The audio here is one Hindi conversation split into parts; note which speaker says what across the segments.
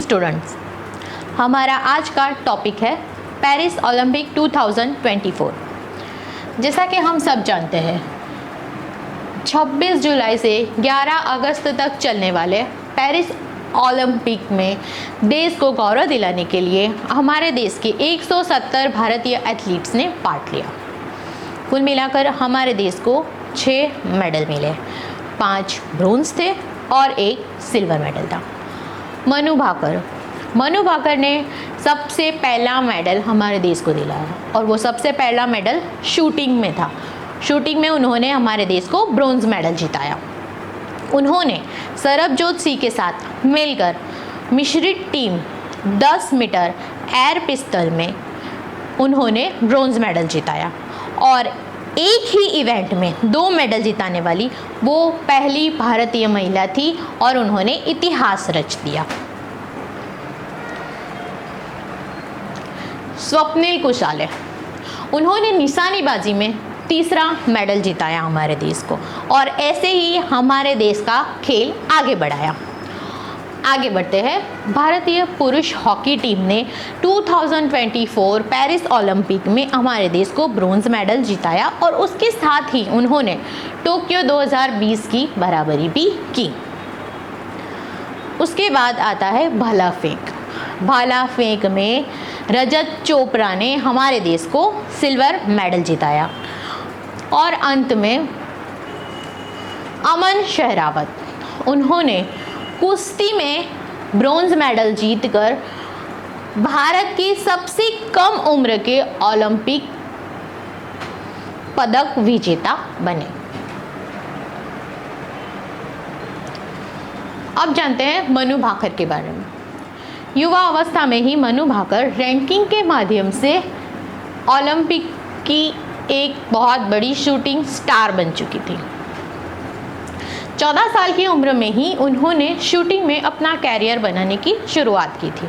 Speaker 1: स्टूडेंट्स, हमारा आज का टॉपिक है पेरिस ओलंपिक 2024। जैसा कि हम सब जानते हैं 26 जुलाई से 11 अगस्त तक चलने वाले पेरिस ओलंपिक में देश को गौरव दिलाने के लिए हमारे देश के 170 भारतीय एथलीट्स ने पार्ट लिया। कुल मिलाकर हमारे देश को 6 मेडल मिले, 5 ब्रोंज थे और 1 सिल्वर मेडल था। मनु भाकर ने सबसे पहला मेडल हमारे देश को दिलाया और वो सबसे पहला मेडल शूटिंग में था। शूटिंग में उन्होंने हमारे देश को ब्रोंज मेडल जिताया। उन्होंने सरबजोत सिंह के साथ मिलकर मिश्रित टीम 10 मीटर एयर पिस्टल में उन्होंने ब्रोंज मेडल जिताया और एक ही इवेंट में 2 मेडल जिताने वाली वो पहली भारतीय महिला थी और उन्होंने इतिहास रच दिया। स्वप्निल कुशाले, उन्होंने निशानेबाजी में 3रा मेडल जिताया हमारे देश को और ऐसे ही हमारे देश का खेल आगे बढ़ाया। आगे बढ़ते हैं, भारतीय पुरुष हॉकी टीम ने 2024 पेरिस ओलंपिक में हमारे देश को ब्रोंज मेडल जिताया और उसके साथ ही उन्होंने टोक्यो 2020 की बराबरी भी की। उसके बाद आता है भाला फेंक। भाला फेंक में रजत चोपड़ा ने हमारे देश को सिल्वर मेडल जिताया और अंत में अमन शहरावत, उन्होंने कुश्ती में ब्रोंज मेडल जीतकर भारत की सबसे कम उम्र के ओलंपिक पदक विजेता बने। अब जानते हैं मनु भाकर के बारे में। युवा अवस्था में ही मनु भाकर रैंकिंग के माध्यम से ओलंपिक की एक बहुत बड़ी शूटिंग स्टार बन चुकी थी। 14 साल की उम्र में ही उन्होंने शूटिंग में अपना कैरियर बनाने की शुरुआत की थी।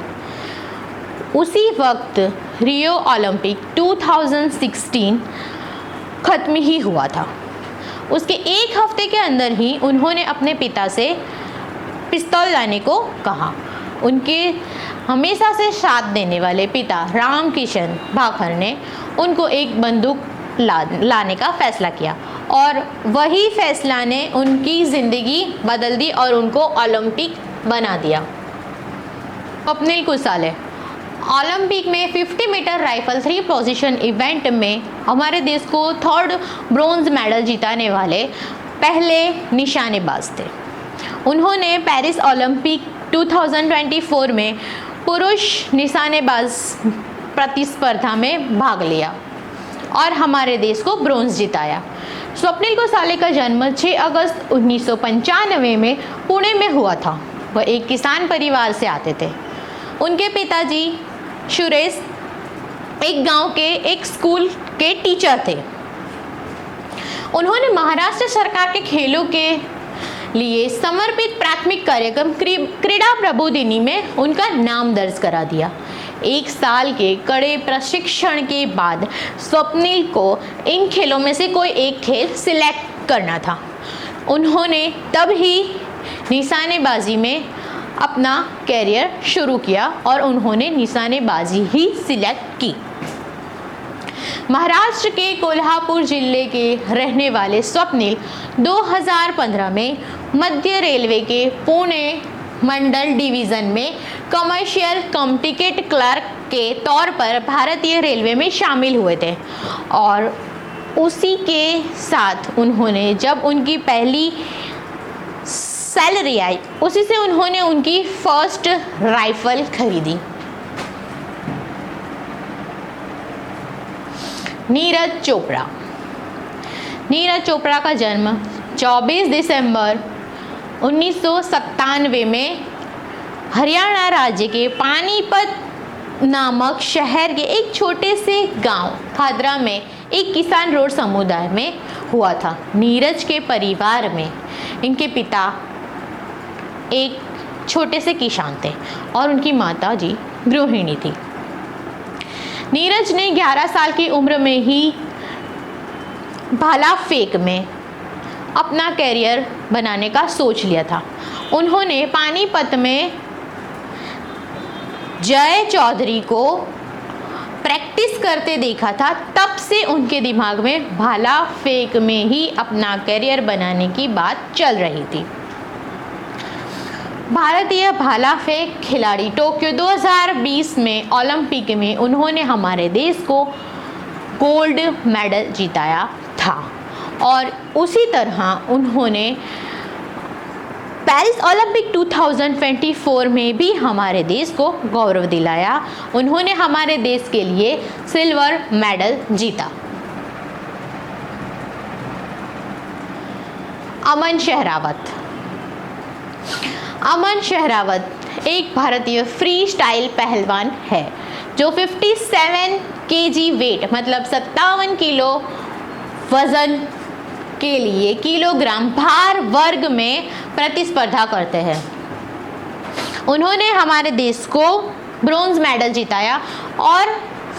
Speaker 1: उसी वक्त रियो ओलंपिक 2016 खत्म ही हुआ था। उसके एक हफ्ते के अंदर ही उन्होंने अपने पिता से पिस्तौल लाने को कहा। उनके हमेशा से साथ देने वाले पिता रामकिशन भाकर ने उनको एक बंदूक लाने का फैसला किया और वही फैसला ने उनकी ज़िंदगी बदल दी और उनको ओलंपिक बना दिया। स्वप्निल कुशाले, ओलंपिक में 50 मीटर राइफल 3 पोजीशन इवेंट में हमारे देश को 3rd ब्रोंज मेडल जिताने वाले पहले निशानेबाज थे। उन्होंने पेरिस ओलंपिक 2024 में पुरुष निशानेबाज प्रतिस्पर्धा में भाग लिया और हमारे देश को ब्रोंज जिताया। स्वप्निल कुशाले का जन्म 6 अगस्त 1995 में पुणे में हुआ था। वह एक किसान परिवार से आते थे। उनके पिताजी सुरेश एक गांव के एक स्कूल के टीचर थे। उन्होंने महाराष्ट्र सरकार के खेलों के लिए समर्पित प्राथमिक कार्यक्रम क्रीड़ा प्रबोधिनी में उनका नाम दर्ज करा दिया। 1 साल के कड़े प्रशिक्षण के बाद स्वप्निल को इन खेलों में से कोई एक खेल सिलेक्ट करना था। उन्होंने तब ही निशानेबाजी में अपना कैरियर शुरू किया और उन्होंने निशानेबाजी ही सिलेक्ट की। महाराष्ट्र के कोल्हापुर जिले के रहने वाले स्वप्निल 2015 में मध्य रेलवे के पुणे मंडल डिवीज़न में कमर्शियल कम टिकट क्लर्क के तौर पर भारतीय रेलवे में शामिल हुए थे और उसी के साथ उन्होंने जब उनकी पहली सैलरी आई उसी से उन्होंने उनकी फर्स्ट राइफल खरीदी। नीरज चोपड़ा का जन्म 24 दिसंबर 1997 में हरियाणा राज्य के पानीपत नामक शहर के एक छोटे से गांव खादरा में एक किसान रोड समुदाय में हुआ था। नीरज के परिवार में इनके पिता एक छोटे से किसान थे और उनकी माता जी गृहिणी थी। नीरज ने 11 साल की उम्र में ही भाला फेंक में अपना कैरियर बनाने का सोच लिया था। उन्होंने पानीपत में जय चौधरी को प्रैक्टिस करते देखा था, तब से उनके दिमाग में भाला फेंक में ही अपना करियर बनाने की बात चल रही थी। भारतीय भाला फेंक खिलाड़ी टोक्यो 2020 में ओलंपिक में उन्होंने हमारे देश को गोल्ड मेडल जिताया था और उसी तरह उन्होंने पेरिस ओलंपिक 2024 में भी हमारे देश को गौरव दिलाया। उन्होंने हमारे देश के लिए सिल्वर मेडल जीता। अमन शेहरावत। अमन शेहरावत एक भारतीय फ्री स्टाइल पहलवान है जो 57 केजी वेट मतलब 57 किलो वजन के लिए किलोग्राम भार वर्ग में प्रतिस्पर्धा करते हैं। उन्होंने हमारे देश को ब्रोंज मेडल जिताया और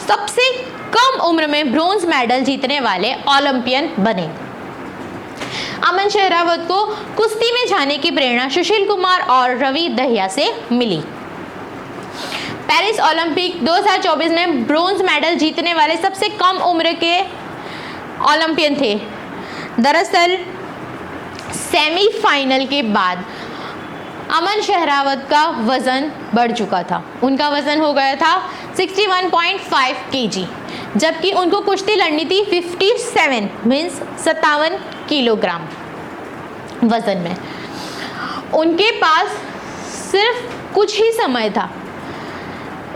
Speaker 1: सबसे कम उम्र में ब्रोंज मेडल जीतने वाले ओलंपियन बने। अमन शेहरावत को कुश्ती में जाने की प्रेरणा सुशील कुमार और रवि दहिया से मिली। पेरिस ओलंपिक 2024 में ब्रोंज मेडल जीतने वाले सबसे कम उम्र के ओलंपियन थे। दरअसल सेमीफाइनल के बाद अमन शेहरावत का वज़न बढ़ चुका था। उनका वज़न हो गया था 61.5 केजी, जबकि उनको कुश्ती लड़नी थी 57 मीन्स 57 किलोग्राम वज़न में। उनके पास सिर्फ कुछ ही समय था।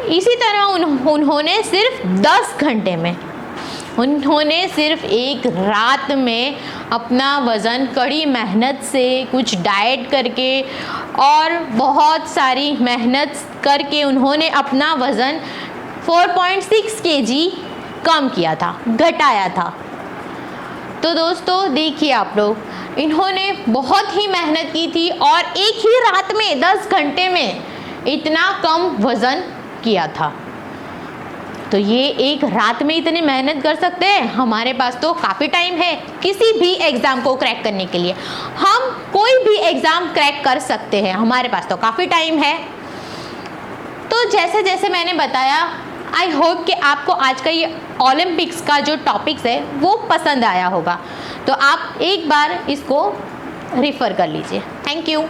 Speaker 1: इसी तरह उन्होंने सिर्फ 10 घंटे में, उन्होंने सिर्फ एक रात में अपना वज़न कड़ी मेहनत से, कुछ डाइट करके और बहुत सारी मेहनत करके उन्होंने अपना वज़न 4.6 केजी कम किया था, घटाया था। तो दोस्तों देखिए आप लोग, इन्होंने बहुत ही मेहनत की थी और एक ही रात में 10 घंटे में इतना कम वज़न किया था। तो ये एक रात में इतनी मेहनत कर सकते हैं। हमारे पास तो काफ़ी टाइम है किसी भी एग्ज़ाम को क्रैक करने के लिए। हम कोई भी एग्ज़ाम क्रैक कर सकते हैं, हमारे पास तो काफ़ी टाइम है। तो जैसे जैसे मैंने बताया, आई होप कि आपको आज का ये ओलंपिक्स का जो टॉपिक्स है वो पसंद आया होगा। तो आप एक बार इसको रेफ़र कर लीजिए। Thank you.